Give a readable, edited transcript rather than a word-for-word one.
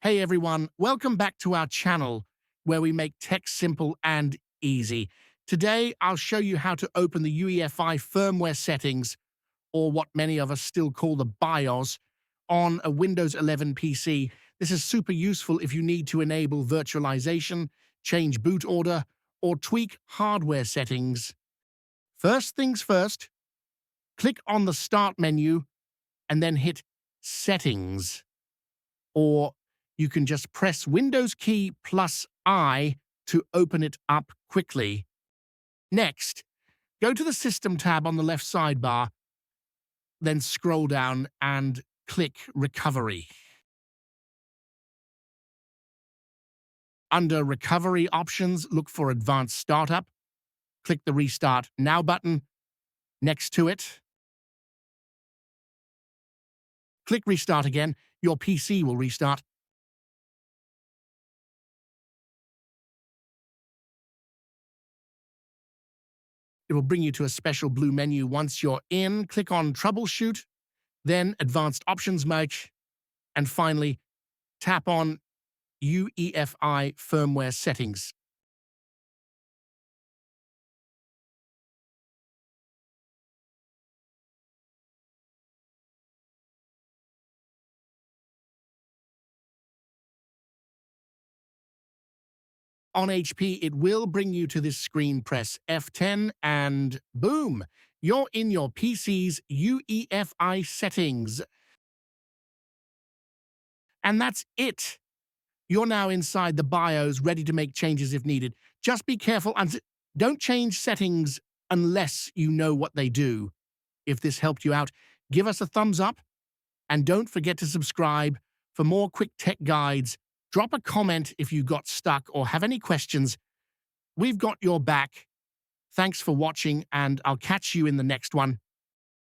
Hey everyone, welcome back to our channel where we make tech simple and easy. Today, I'll show you how to open the UEFI firmware settings, or what many of us still call the BIOS, on a Windows 11 PC. This is super useful if you need to enable virtualization, change boot order, or tweak hardware settings. First things first, click on the Start menu and then hit Settings. Or you can just press Windows key plus I to open it up quickly. Next, go to the System tab on the left sidebar, then scroll down and click Recovery. Under Recovery options, look for Advanced Startup. Click the Restart Now button next to it. Click Restart again. Your PC will restart. It will bring you to a special blue menu. Once you're in, click on Troubleshoot, then Advanced Options mode, and finally, tap on UEFI Firmware Settings. On HP, it will bring you to this screen. Press F10 and boom, you're in your PC's UEFI settings. And that's it. You're now inside the BIOS, ready to make changes if needed. Just be careful and don't change settings unless you know what they do. If this helped you out, give us a thumbs up and don't forget to subscribe for more quick tech guides. Drop a comment if you got stuck or have any questions. We've got your back. Thanks for watching, and I'll catch you in the next one.